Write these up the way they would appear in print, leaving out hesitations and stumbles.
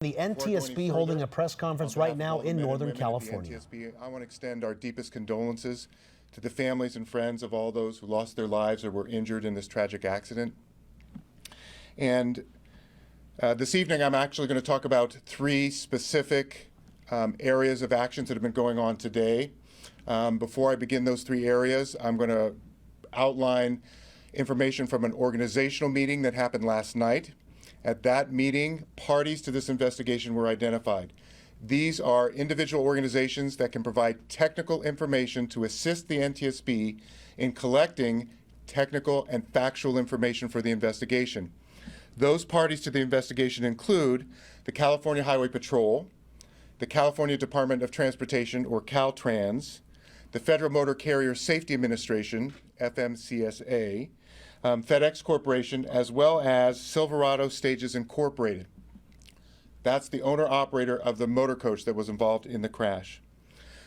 The NTSB holding a press conference right now in Northern California. I want to extend our deepest condolences to the families and friends of all those who lost their lives or were injured in this tragic accident. And this evening, I'm actually going to talk about three specific areas of actions that have been going on today. Before I begin those three areas, I'm going to outline information from an organizational meeting that happened last night. At that meeting, parties to this investigation were identified. These are individual organizations that can provide technical information to assist the NTSB in collecting technical and factual information for the investigation. Those parties to the investigation include the California Highway Patrol, the California Department of Transportation, or Caltrans, the Federal Motor Carrier Safety Administration, FMCSA, FedEx Corporation, as well as Silverado Stages Incorporated. That's the owner-operator of the motor coach that was involved in the crash.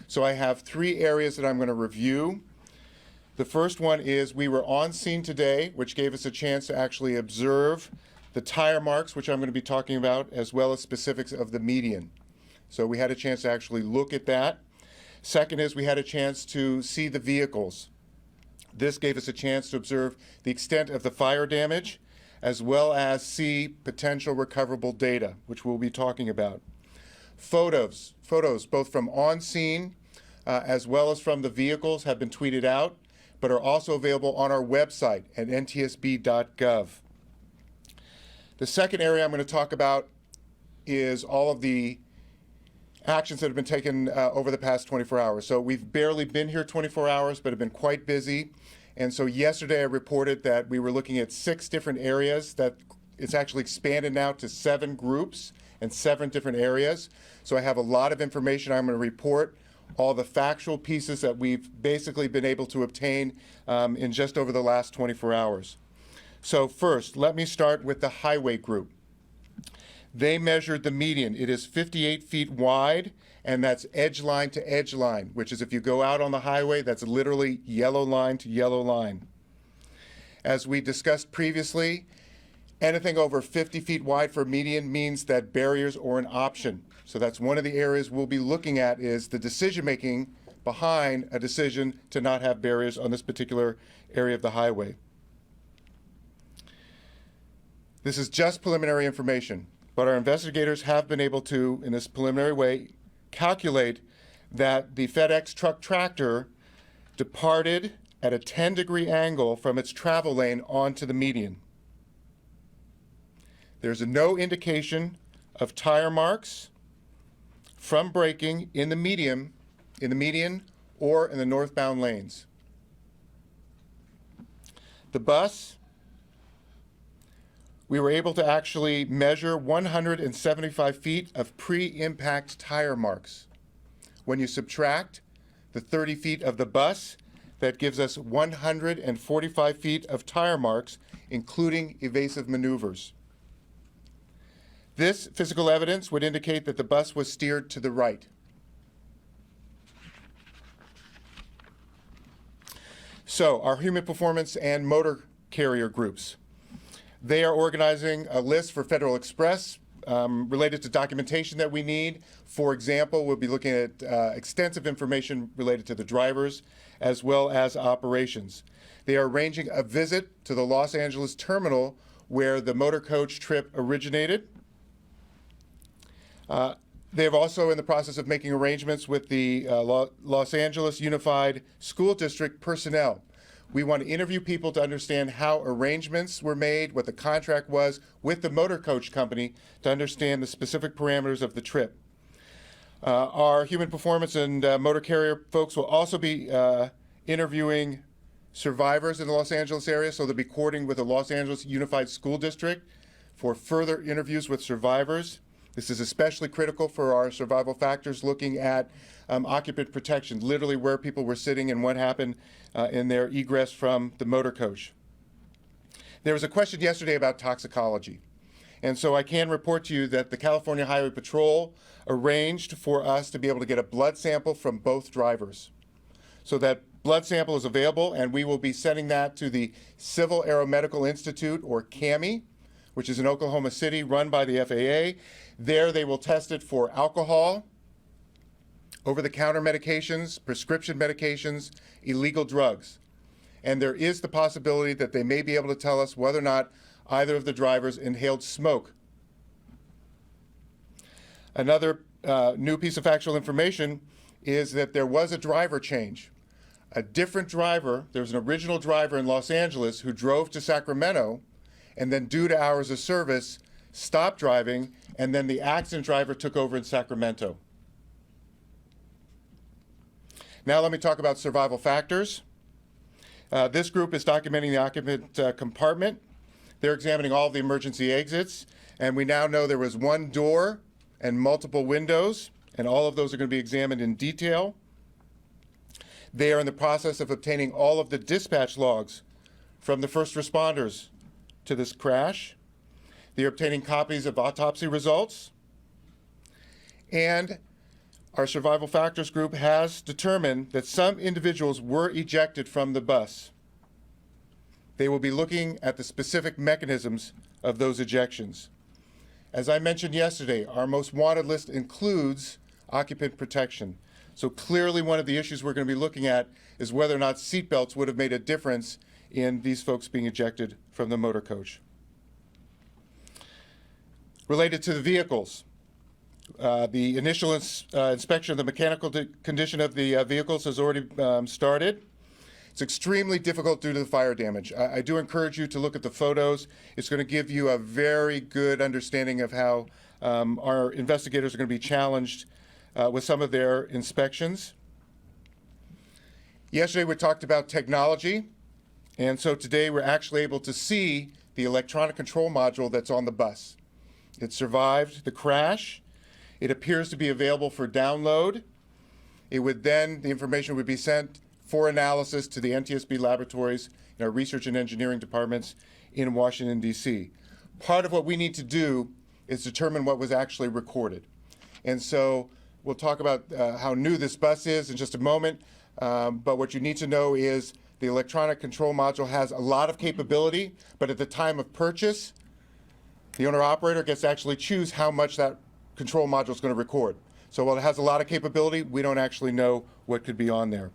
So I have three areas that I'm going to review. The first one is we were on scene today, which gave us a chance to actually observe the tire marks, which I'm going to be talking about, as well as specifics of the median. So we had a chance to actually look at that. Second is we had a chance to see the vehicles. This gave us a chance to observe the extent of the fire damage, as well as see potential recoverable data, which we'll be talking about. Photos both from on scene as well as from the vehicles have been tweeted out, but are also available on our website at ntsb.gov. The second area I'm going to talk about is all of the actions that have been taken over the past 24 hours. So we've barely been here 24 hours, but have been quite busy. And so yesterday I reported that we were looking at 6 different areas, that it's actually expanded now to 7 groups and 7 different areas. So I have a lot of information. I'm going to report all the factual pieces that we've basically been able to obtain in just over the last 24 hours. So first, let me start with the highway group. They measured the median. It is 58 feet wide, and that's edge line to edge line, which is if you go out on the highway, that's literally yellow line to yellow line. As we discussed previously, anything over 50 feet wide for median means that barriers are an option. So that's one of the areas we'll be looking at, is the decision-making behind a decision to not have barriers on this particular area of the highway. This is just preliminary information, but our investigators have been able to, in this preliminary way, calculate that the FedEx truck tractor departed at a 10-degree angle from its travel lane onto the median. There's no indication of tire marks from braking in the median or in the northbound lanes. The bus, we were able to actually measure 175 feet of pre-impact tire marks. When you subtract the 30 feet of the bus, that gives us 145 feet of tire marks, including evasive maneuvers. This physical evidence would indicate that the bus was steered to the right. So, our human performance and motor carrier groups. They are organizing a list for Federal Express related to documentation that we need. For example, we'll be looking at extensive information related to the drivers as well as operations. They are arranging a visit to the Los Angeles terminal where the motor coach trip originated. They are also in the process of making arrangements with the Los Angeles Unified School District personnel. We want to interview people to understand how arrangements were made, what the contract was with the motor coach company, to understand the specific parameters of the trip. Our human performance and motor carrier folks will also be interviewing survivors in the Los Angeles area, so they'll be coordinating with the Los Angeles Unified School District for further interviews with survivors. This is especially critical for our survival factors, looking at occupant protection, literally where people were sitting and what happened in their egress from the motor coach. There was a question yesterday about toxicology. And so I can report to you that the California Highway Patrol arranged for us to be able to get a blood sample from both drivers. So that blood sample is available, and we will be sending that to the Civil Aeromedical Institute, or CAMI, which is in Oklahoma City, run by the FAA. There they will test it for alcohol, over-the-counter medications, prescription medications, illegal drugs. And there is the possibility that they may be able to tell us whether or not either of the drivers inhaled smoke. Another new piece of factual information is that there was a driver change. A different driver, there was an original driver in Los Angeles who drove to Sacramento, and then due to hours of service, stopped driving, and then the accident driver took over in Sacramento. Now let me talk about survival factors. This group is documenting the occupant compartment. They're examining all of the emergency exits, and we now know there was one door and multiple windows, and all of those are going to be examined in detail. They are in the process of obtaining all of the dispatch logs from the first responders to this crash. They are obtaining copies of autopsy results. And our survival factors group has determined that some individuals were ejected from the bus. They will be looking at the specific mechanisms of those ejections. As I mentioned yesterday, our most wanted list includes occupant protection. So clearly one of the issues we're going to be looking at is whether or not seatbelts would have made a difference in these folks being ejected from the motor coach. Related to the vehicles, the initial inspection of the mechanical condition of the vehicles has already started. It's extremely difficult due to the fire damage. I do encourage you to look at the photos. It's going to give you a very good understanding of how our investigators are going to be challenged with some of their inspections. Yesterday we talked about technology, and so today we're actually able to see the electronic control module that's on the bus. It survived the crash. It appears to be available for download. It would then, the information would be sent for analysis to the NTSB laboratories in our research and engineering departments in Washington, D.C. Part of what we need to do is determine what was actually recorded. And so we'll talk about how new this bus is in just a moment, but what you need to know is the electronic control module has a lot of capability, but at the time of purchase, the owner-operator gets to actually choose how much that control module is going to record. So while it has a lot of capability, we don't actually know what could be on there.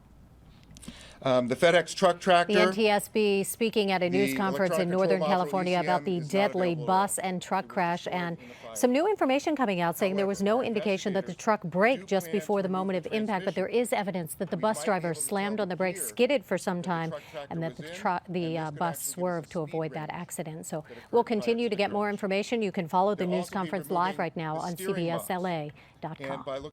The FedEx truck tractor. The NTSB speaking at a news conference in Northern California about the deadly bus and truck crash, and some new information coming out saying there was no indication that the truck braked just before the moment of impact, but there is evidence that the bus driver slammed on the brakes, skidded for some time, and that the bus swerved to avoid that accident. So we'll continue to get more information. You can follow the news conference live right now on CBSLA.com.